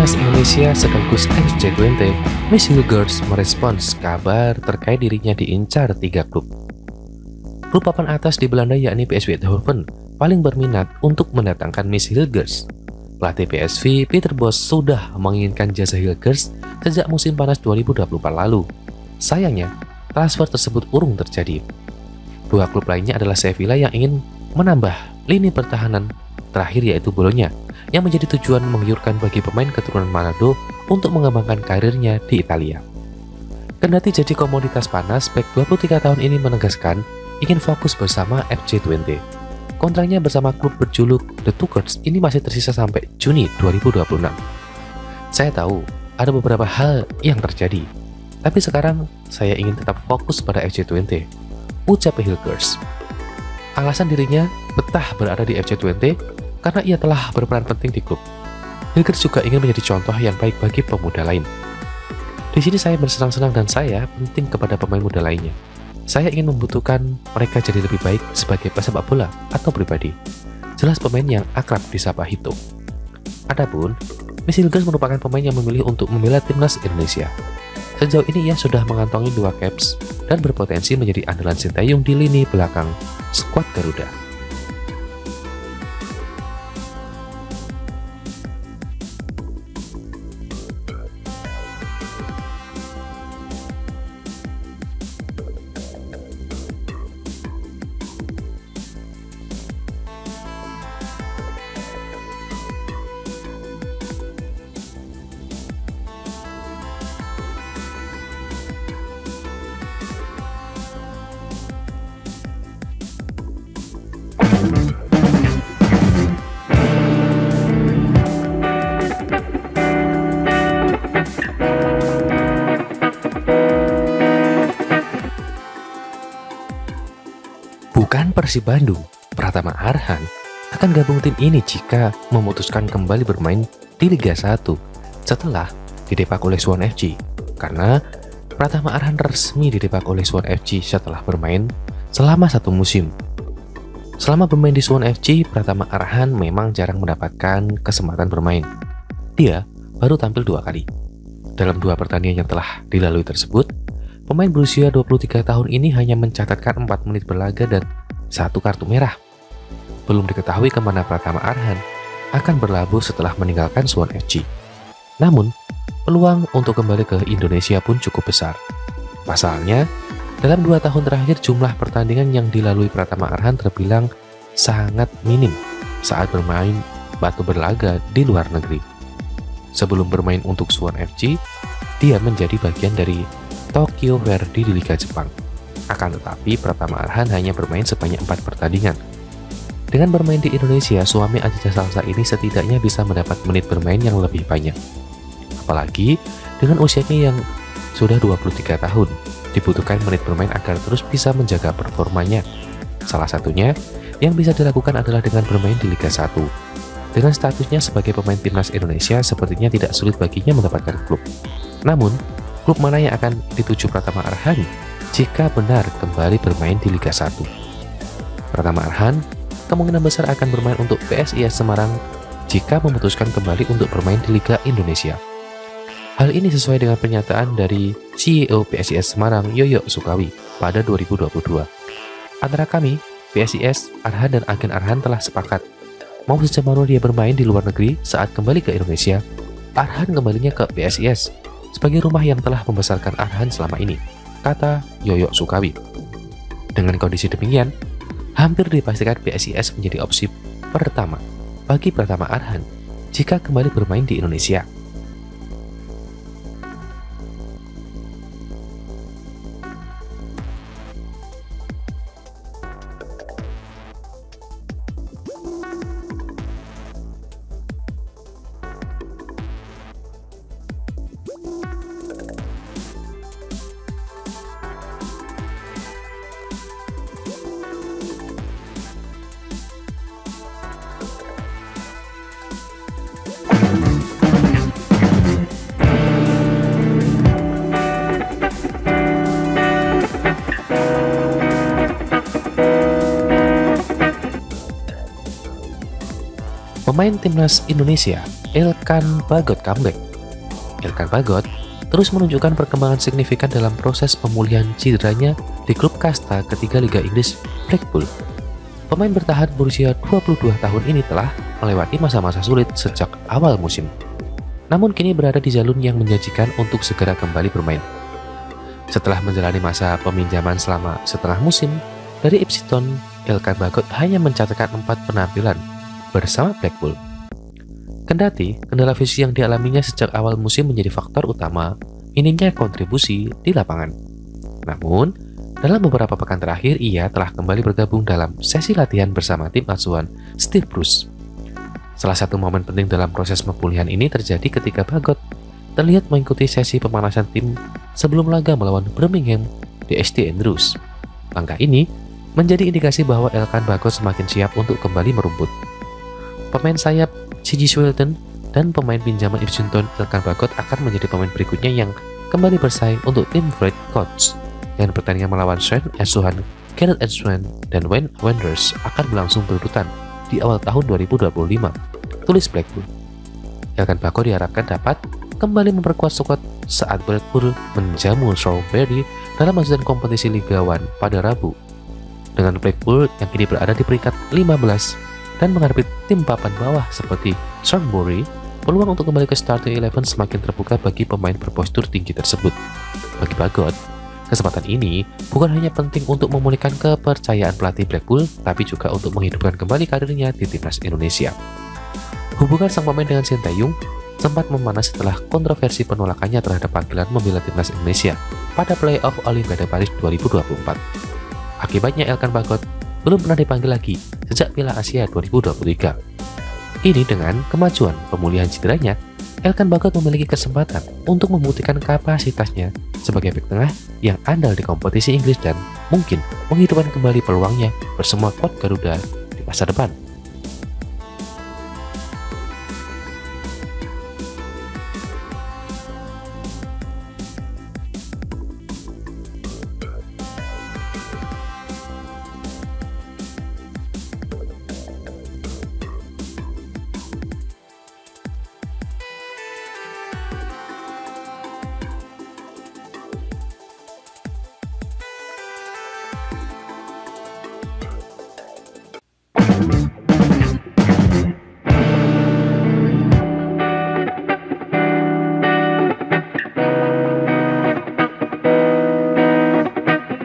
Timnas Indonesia sekaligus FC20, Miss Hilgers merespons kabar terkait dirinya diincar 3 klub. Klub papan atas di Belanda yakni PSV Eindhoven paling berminat untuk mendatangkan Miss Hilgers. Pelatih PSV, Peter Bosz, sudah menginginkan jasa Hilgers sejak musim panas 2024 lalu. Sayangnya, transfer tersebut urung terjadi. Dua klub lainnya adalah Sevilla yang ingin menambah lini pertahanan terakhir yaitu Bologna, yang menjadi tujuan menggiurkan bagi pemain keturunan Manado untuk mengembangkan karirnya di Italia. Kendati jadi komoditas panas, bek 23 tahun ini menegaskan ingin fokus bersama FC20. Kontraknya bersama klub berjuluk The Tuckers ini masih tersisa sampai Juni 2026. Saya tahu ada beberapa hal yang terjadi, tapi sekarang saya ingin tetap fokus pada FC20, ucap Hilgers. Alasan dirinya betah berada di FC20 karena ia telah berperan penting di klub. Hilgers juga ingin menjadi contoh yang baik bagi pemuda lain. Di sini saya bersenang-senang dan saya penting kepada pemain muda lainnya. Saya ingin membutuhkan mereka jadi lebih baik sebagai pesepak bola atau pribadi. Jelas pemain yang akrab disapa Hito. Adapun, Miss Hilgers merupakan pemain yang memilih untuk membela timnas Indonesia. Sejauh ini ia sudah mengantongi 2 caps dan berpotensi menjadi andalan Sintayong di lini belakang skuad Garuda. Bukan Persib Bandung, Pratama Arhan akan gabung tim ini jika memutuskan kembali bermain di Liga 1 setelah didepak oleh Suwon FC. Karena Pratama Arhan resmi didepak oleh Suwon FC setelah bermain selama 1 musim. Selama bermain di Suwon FC, Pratama Arhan memang jarang mendapatkan kesempatan bermain. Dia baru tampil 2 kali. Dalam 2 pertandingan yang telah dilalui tersebut, pemain berusia 23 tahun ini hanya mencatatkan 4 menit berlaga dan 1 kartu merah. Belum diketahui kemana Pratama Arhan akan berlabuh setelah meninggalkan Suwon FC. Namun, peluang untuk kembali ke Indonesia pun cukup besar. Pasalnya, dalam 2 tahun terakhir jumlah pertandingan yang dilalui Pratama Arhan terbilang sangat minim saat bermain batu berlaga di luar negeri. Sebelum bermain untuk Suwon FC, dia menjadi bagian dari Tokyo Verdy di Liga Jepang. Akan tetapi, Pratama Arhan hanya bermain sebanyak 4 pertandingan. Dengan bermain di Indonesia, suami Aziza Salsa ini setidaknya bisa mendapat menit bermain yang lebih banyak. Apalagi dengan usianya yang sudah 23 tahun, dibutuhkan menit bermain agar terus bisa menjaga performanya. Salah satunya yang bisa dilakukan adalah dengan bermain di Liga 1. Dengan statusnya sebagai pemain timnas Indonesia, sepertinya tidak sulit baginya mendapatkan klub. Namun, klub mana yang akan dituju Pratama Arhan jika benar kembali bermain di Liga 1? Pratama Arhan kemungkinan besar akan bermain untuk PSIS Semarang jika memutuskan kembali untuk bermain di Liga Indonesia. Hal ini sesuai dengan pernyataan dari CEO PSIS Semarang, Yoyo Sukawi, pada 2022. Antara kami, PSIS, Arhan dan agen Arhan telah sepakat mau sejauh mana dia bermain di luar negeri saat kembali ke Indonesia, Arhan kembalinya ke PSIS sebagai rumah yang telah membesarkan Arhan selama ini, kata Yoyo Sukawi. Dengan kondisi demikian, hampir dipastikan PSIS menjadi opsi pertama bagi Pratama Arhan jika kembali bermain di Indonesia. pemain timnas Indonesia Elkan Bagot comeback. Elkan Bagot terus menunjukkan perkembangan signifikan dalam proses pemulihan cederanya di klub kasta ketiga Liga Inggris Blackpool. Pemain bertahan berusia 22 tahun ini telah melewati masa-masa sulit sejak awal musim. Namun kini berada di jalur yang menjanjikan untuk segera kembali bermain. Setelah menjalani masa peminjaman selama setengah musim, dari Ipswich, Elkan Bagot hanya mencatatkan 4 penampilan bersama Blackpool. Kendati kendala fisik yang dialaminya sejak awal musim menjadi faktor utama minimnya kontribusi di lapangan. Namun, dalam beberapa pekan terakhir ia telah kembali bergabung dalam sesi latihan bersama tim asuhan Steve Bruce. Salah satu momen penting dalam proses pemulihan ini terjadi ketika Bagot terlihat mengikuti sesi pemanasan tim sebelum laga melawan Birmingham di St Andrews. Langkah ini menjadi indikasi bahwa Elkan Bagot semakin siap untuk kembali merumput. Pemain sayap C.J. Swilton dan pemain pinjaman Ipswich Town Elkan Bagot akan menjadi pemain berikutnya yang kembali bersaing untuk tim Fred Coach. Dan pertandingan melawan Swain asuhan Gareth Edgware dan Wayne Wanderers akan berlangsung berurutan di awal tahun 2025, tulis Blackpool. Elkan Bagot diharapkan dapat kembali memperkuat skuad saat Blackpool menjamu Shrewsbury dalam lanjutan kompetisi Liga 1 pada Rabu. Dengan Blackpool yang kini berada di peringkat 15 dan menghadapi tim papan bawah seperti Shrewsbury, peluang untuk kembali ke starting 11 semakin terbuka bagi pemain berpostur tinggi tersebut. Bagi Bagot, kesempatan ini bukan hanya penting untuk memulihkan kepercayaan pelatih Blackpool, tapi juga untuk menghidupkan kembali karirnya di timnas Indonesia. Hubungan sang pemain dengan Sintayong sempat memanas setelah kontroversi penolakannya terhadap panggilan membela timnas Indonesia pada playoff Olimpiade Paris 2024. Akibatnya Elkan Bagot belum pernah dipanggil lagi sejak Piala Asia 2023. Ini dengan kemajuan pemulihan cederanya, Elkan Bagot memiliki kesempatan untuk membuktikan kapasitasnya sebagai bek tengah yang andal di kompetisi Inggris dan mungkin menghidupkan kembali peluangnya bersama skuad Garuda di masa depan.